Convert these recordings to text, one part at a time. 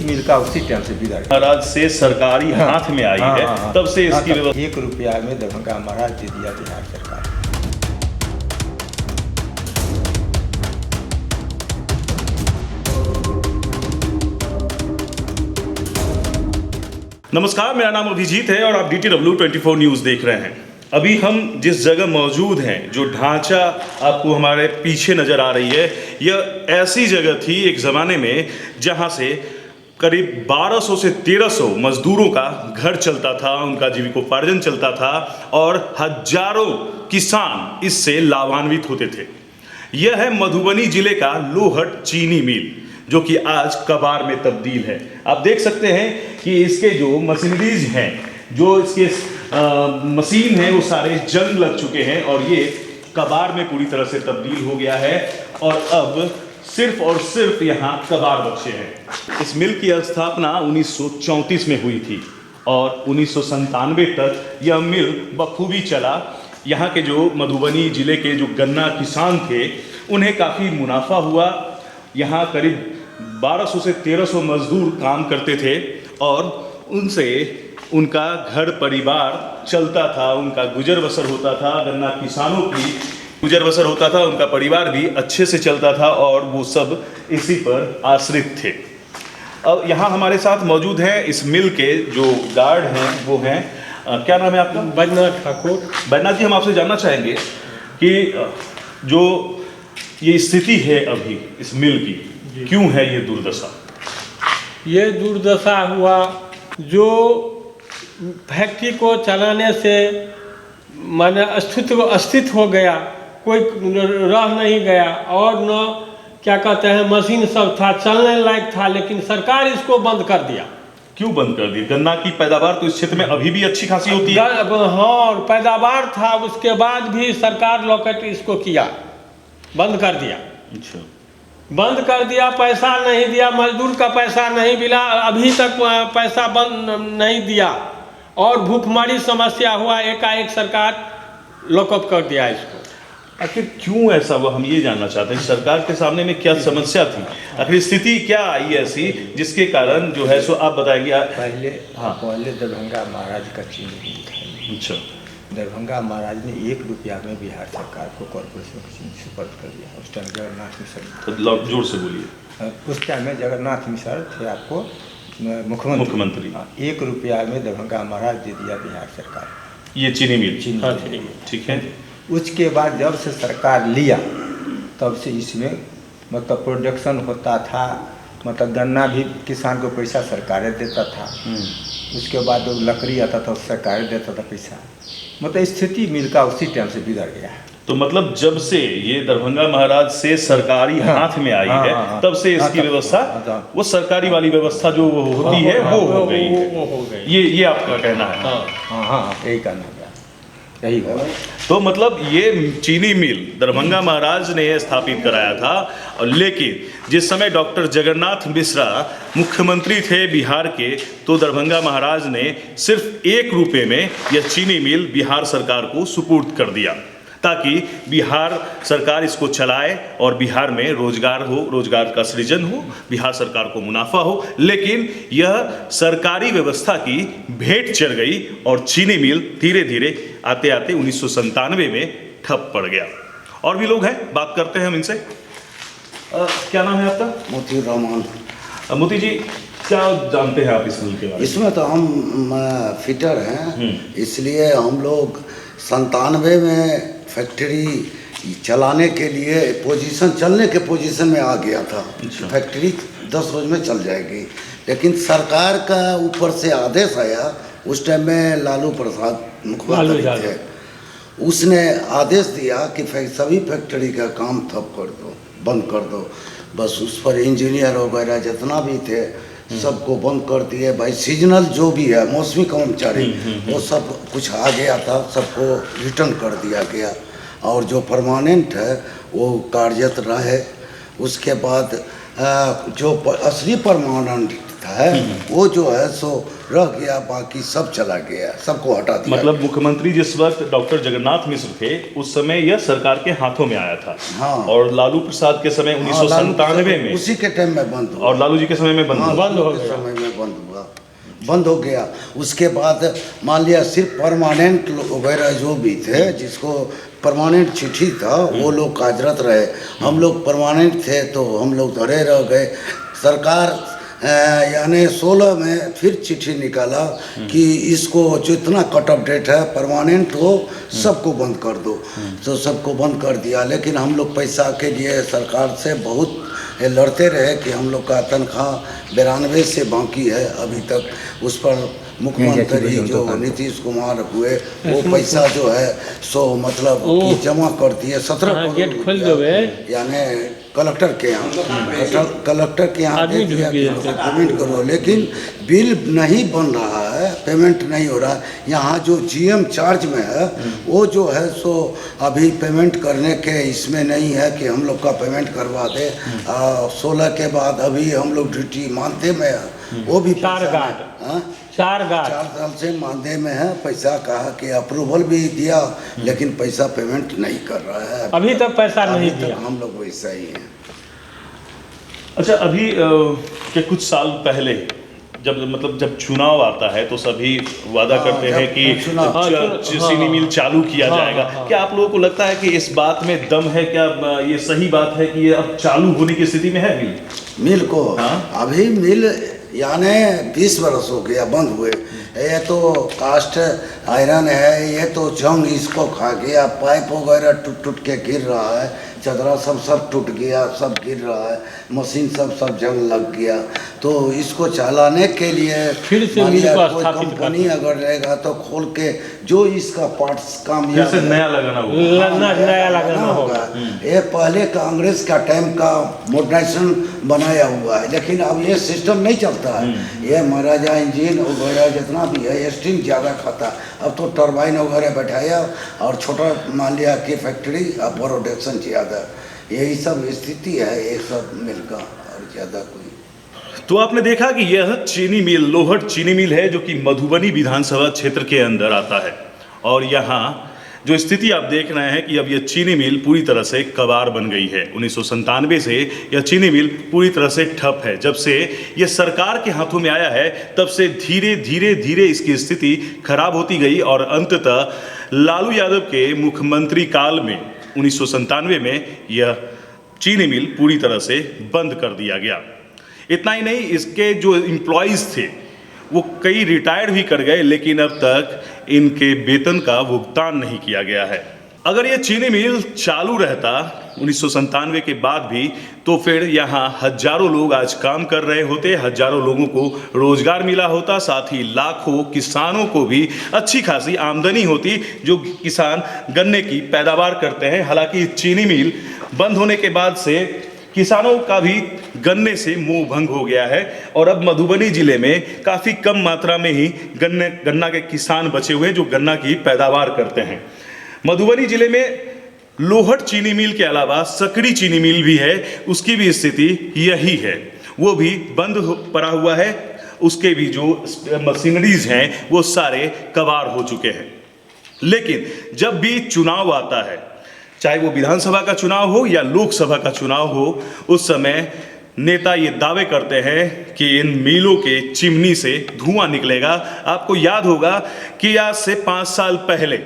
मिल का उसी टाइम से बिगड़ गया। महाराज से सरकारी हाथ में आई है, तब से इसकी व्यवस्था। 1 रुपया में दरभंगा महाराज दे दिया बिहार सरकार। नमस्कार, मेरा नाम अभिजीत है और आप DTW 24 न्यूज़ देख रहे हैं। अभी हम जिस जगह मौजूद हैं, जो ढांचा आपको हमारे पीछे नज़र आ रही है, यह ऐसी जगह थी एक ज़माने में जहां से करीब 1200 से 1300 मजदूरों का घर चलता था, उनका जीविकोपार्जन चलता था और हजारों किसान इससे लाभान्वित होते थे। यह है मधुबनी जिले का लोहट चीनी मिल, जो कि आज कबाड़ में तब्दील है। आप देख सकते हैं कि इसके जो मशीनरीज हैं, जो इसके मशीन है, वो सारे जंग लग चुके हैं और ये कबाड़ में पूरी तरह से तब्दील हो गया है और अब सिर्फ और सिर्फ यहाँ कबाड़ बचे हैं। इस मिल की स्थापना 1934 में हुई थी और 1997 तक यह मिल बखूबी चला। यहाँ के जो मधुबनी जिले के जो गन्ना किसान थे, उन्हें काफ़ी मुनाफा हुआ। यहाँ करीब 1200 से 1300 मजदूर काम करते थे और उनसे उनका घर परिवार चलता था, उनका गुजर बसर होता था, गन्ना किसानों की गुजर बसर होता था, उनका परिवार भी अच्छे से चलता था और वो सब इसी पर आश्रित थे। अब यहाँ हमारे साथ मौजूद हैं इस मिल के जो गार्ड हैं, वो हैं क्या नाम है आपका? बैजनाथ ठाकुर। बैजनाथ जी, हम आपसे जानना चाहेंगे कि जो ये स्थिति है अभी इस मिल की, क्यों है ये दुर्दशा? ये दुर्दशा हुआ, जो फैक्ट्री को चलाने से माने अस्तित्व हो गया, कोई रह नहीं गया और न क्या कहते हैं मशीन सब था, चलने लायक था, लेकिन सरकार इसको बंद कर दिया। क्यों बंद कर दी? गन्ना की पैदावार तो इस क्षेत्र में अभी भी अच्छी खासी होती है। हाँ, पैदावार था, उसके बाद भी सरकार लॉकआउट इसको किया, बंद कर दिया। अच्छा, बंद कर दिया, पैसा नहीं दिया, मजदूर का पैसा नहीं मिला, अभी तक पैसा बंद नहीं दिया और भूखमरी समस्या हुआ, एकाएक सरकार लॉकअप कर दिया इसको। आखिर क्यों ऐसा हुआ, हम ये जानना चाहते हैं। सरकार के सामने में क्या समस्या थी, आखिर स्थिति क्या आई ऐसी जिसके कारण जो है सो आप बताएंगे। पहले दरभंगा महाराज का चीनी मिल था। अच्छा, दरभंगा महाराज ने 1 रुपया में बिहार सरकार को कॉर्पोरेशन को चीनी सुपर्द कर दिया। उस टाइम जगन्नाथ मिश्र, तो जोर से बोलिए। उस टाइम में जगन्नाथ मिश्र थे आपको मुख्यमंत्री। 1 रुपया में दरभंगा महाराज दे दिया बिहार सरकार, ये चीनी मिल। ठीक है। उसके बाद जब से सरकार लिया, तब से इसमें मतलब प्रोडक्शन होता था, मतलब गन्ना भी किसान को पैसा सरकार देता था। उसके बाद जो लकड़ी आता था सरकार देता था पैसा। मतलब स्थिति मिल का उसी टाइम से बिगड़ गया है। तो मतलब जब से ये दरभंगा महाराज से सरकारी हाथ में आई है, तब से इसकी व्यवस्था, वो सरकारी वाली व्यवस्था जो होती है वो हो गई है। ये आपका कहना है? हाँ, यही कहना है, यही होगा। तो मतलब ये चीनी मिल दरभंगा महाराज ने स्थापित कराया था, और लेकिन जिस समय डॉक्टर जगन्नाथ मिश्रा मुख्यमंत्री थे बिहार के, तो दरभंगा महाराज ने सिर्फ 1 रुपये में यह चीनी मिल बिहार सरकार को सुपुर्द कर दिया, ताकि बिहार सरकार इसको चलाए और बिहार में रोजगार हो, रोजगार का सृजन हो, बिहार सरकार को मुनाफा हो। लेकिन यह सरकारी व्यवस्था की भेंट चढ़ गई और चीनी मिल धीरे धीरे आते आते 1997 में ठप पड़ गया। और भी लोग हैं, बात करते हैं हम इनसे। क्या नाम है आपका? मोती रहमान। मोती जी, क्या जानते हैं आप इस मिल के बारे में? इसमें तो हम फिटर हैं, इसलिए हम लोग 97 में फैक्ट्री चलाने के लिए चलने के पोजीशन में आ गया था। फैक्ट्री 10 रोज में चल जाएगी, लेकिन सरकार का ऊपर से आदेश आया। उस टाइम में लालू प्रसाद मुख्यमंत्री थे, उसने आदेश दिया कि सभी फैक्ट्री का काम ठप कर दो, बंद कर दो। बस उस पर इंजीनियर वगैरह जितना भी थे सबको बंद कर दिए। भाई सीजनल जो भी है, मौसमी कर्मचारी, वो सब कुछ आ गया था, सबको रिटर्न कर दिया गया। और जो परमानेंट है वो कार्यरत रहे। उसके बाद जो असली परमानेंट है वो जो है सो रह गया, बाकी सब चला गया, सबको हटा दिया। मतलब मुख्यमंत्री जिस वक्त डॉक्टर जगन्नाथ मिश्र थे उस समय यह सरकार के हाथों में आया था। हाँ। और लालू प्रसाद के समय 1997 में, उसी के टाइम में बंद हुआ। और लालू जी के समय में बंद हाँ, हुआ। बंद हो के गया। समय में बंद हो गया। उसके बाद मान लिया सिर्फ परमानेंट वगैरह जो भी थे, जिसको परमानेंट चिट्ठी था वो लोग कार्यरत रहे। हम लोग परमानेंट थे तो हम लोग धरे रह गए। सरकार यानी 16 में फिर चिट्ठी निकाला कि इसको जितना कट ऑफ डेट है परमानेंट हो सबको बंद कर दो, तो सबको बंद कर दिया। लेकिन हम लोग पैसा के लिए सरकार से बहुत लड़ते रहे कि हम लोग का तनख्वाह 92 से बाकी है अभी तक। उस पर मुख्यमंत्री जो नीतीश कुमार हुए वो पैसा जो है सो मतलब कि जमा कर दिए 17 गेट खोल दोगे, यानी कलेक्टर के यहाँ, कलेक्टर के यहाँ दे दिया कि पेमेंट करो। लेकिन बिल नहीं बन रहा है, पेमेंट नहीं हो रहा है। यहाँ जो जीएम चार्ज में है वो जो है सो अभी पेमेंट करने के इसमें नहीं है कि हम लोग का पेमेंट करवा दे। 16 के बाद अभी हम लोग ड्यूटी मानते में है, वो भी 4 साल से मानदे में है। पैसा कहा कि अप्रूवल भी दिया लेकिन पैसा पेमेंट नहीं कर रहा है। अभी तक पैसा नहीं दिया। हम लोग वैसा ही हैं। अच्छा, अभी के कुछ साल पहले जब चुनाव आता है तो सभी वादा करते हैं कि चीनी मिल चालू किया जाएगा। क्या आप लोगों को लगता है कि इस बात में दम है? क्या ये सही बात है कि ये अब चालू होने की स्थिति में है मिल को? अभी मिल यानी 20 बरस हो गया बंद हुए। ये तो कास्ट आयरन है, ये तो जंग इसको खा गया। पाइप वगैरह टूट के गिर रहा है, चदरा सब टूट गया, सब गिर रहा है, मशीन सब जंग लग गया। तो इसको चलाने के लिए फिर से कोई कंपनी अगर रहेगा तो खोल के जो इसका पार्ट्स काम नया लगाना होगा। ये पहले कांग्रेस का टाइम का मॉडर्नाइजेशन बनाया हुआ है, लेकिन अब ये सिस्टम नहीं चलता है। ये महाराजा इंजन वगैरह जितना भी है स्टीम ज़्यादा खाता। अब तो टरबाइन वगैरह बैठाया और छोटा मान लिया कि फैक्ट्री और प्रोडक्शन ज़्यादा, यही सब स्थिति है ये सब मिलकर, और ज़्यादा कोई। तो आपने देखा कि यह चीनी मिल लोहट चीनी मिल है जो कि मधुबनी विधानसभा क्षेत्र के अंदर आता है। और यहाँ जो स्थिति आप देख रहे हैं कि अब यह चीनी मिल पूरी तरह से कबाड़ बन गई है। 1997 से यह चीनी मिल पूरी तरह से ठप है। जब से यह सरकार के हाथों में आया है तब से धीरे इसकी स्थिति खराब होती गई और अंततः लालू यादव के मुख्यमंत्री काल में 1997 में यह चीनी मिल पूरी तरह से बंद कर दिया गया। इतना ही नहीं, इसके जो एम्प्लॉयज़ थे वो कई रिटायर्ड भी कर गए, लेकिन अब तक इनके वेतन का भुगतान नहीं किया गया है। अगर ये चीनी मिल चालू रहता 1997 के बाद भी तो फिर यहाँ हजारों लोग आज काम कर रहे होते, हजारों लोगों को रोजगार मिला होता, साथ ही लाखों किसानों को भी अच्छी खासी आमदनी होती जो किसान गन्ने की पैदावार करते हैं। हालांकि चीनी मिल बंद होने के बाद से किसानों का भी गन्ने से मोह भंग हो गया है और अब मधुबनी जिले में काफ़ी कम मात्रा में ही गन्ना के किसान बचे हुए हैं जो गन्ना की पैदावार करते हैं। मधुबनी जिले में लोहट चीनी मिल के अलावा सकड़ी चीनी मिल भी है, उसकी भी स्थिति यही है, वो भी बंद पड़ा हुआ है। उसके भी जो मशीनरीज हैं वो सारे कबाड़ हो चुके हैं। लेकिन जब भी चुनाव आता है, चाहे वो विधानसभा का चुनाव हो या लोकसभा का चुनाव हो, उस समय नेता ये दावे करते हैं कि इन मिलों के चिमनी से धुआं निकलेगा। आपको याद होगा कि आज से 5 साल पहले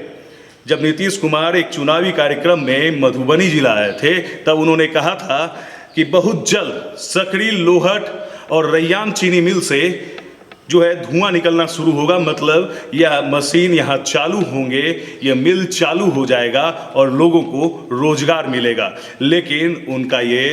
जब नीतीश कुमार एक चुनावी कार्यक्रम में मधुबनी जिला आए थे तब उन्होंने कहा था कि बहुत जल्द सकड़ी लोहट और रैयाम चीनी मिल से जो है धुआं निकलना शुरू होगा। मतलब यह मशीन यहाँ चालू होंगे, यह मिल चालू हो जाएगा और लोगों को रोजगार मिलेगा। लेकिन उनका ये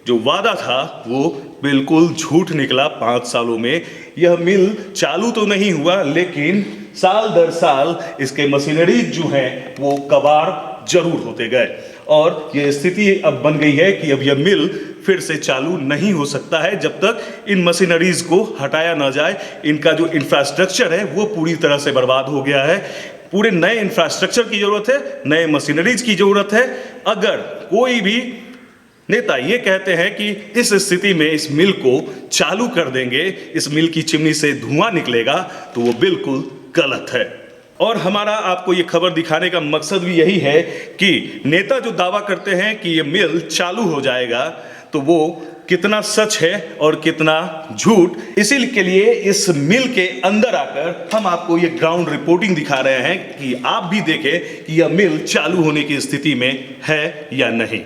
जो वादा था वो बिल्कुल झूठ निकला। 5 सालों में यह मिल चालू तो नहीं हुआ, लेकिन साल दर साल इसके मशीनरी जो हैं वो कबाड़ जरूर होते गए और ये स्थिति अब बन गई है कि अब यह मिल फिर से चालू नहीं हो सकता है जब तक इन मशीनरीज को हटाया ना जाए। इनका जो इंफ्रास्ट्रक्चर है वो पूरी तरह से बर्बाद हो गया है। पूरे नए इंफ्रास्ट्रक्चर की ज़रूरत है, नए मशीनरीज की ज़रूरत है। अगर कोई भी नेता ये कहते हैं कि इस स्थिति में इस मिल को चालू कर देंगे, इस मिल की चिमनी से धुआं निकलेगा, तो वो बिल्कुल गलत है। और हमारा आपको ये खबर दिखाने का मकसद भी यही है कि नेता जो दावा करते हैं कि ये मिल चालू हो जाएगा, तो वो कितना सच है और कितना झूठ, इसी के लिए इस मिल के अंदर आकर हम आपको ये ग्राउंड रिपोर्टिंग दिखा रहे हैं कि आप भी देखें कि यह मिल चालू होने की स्थिति में है या नहीं।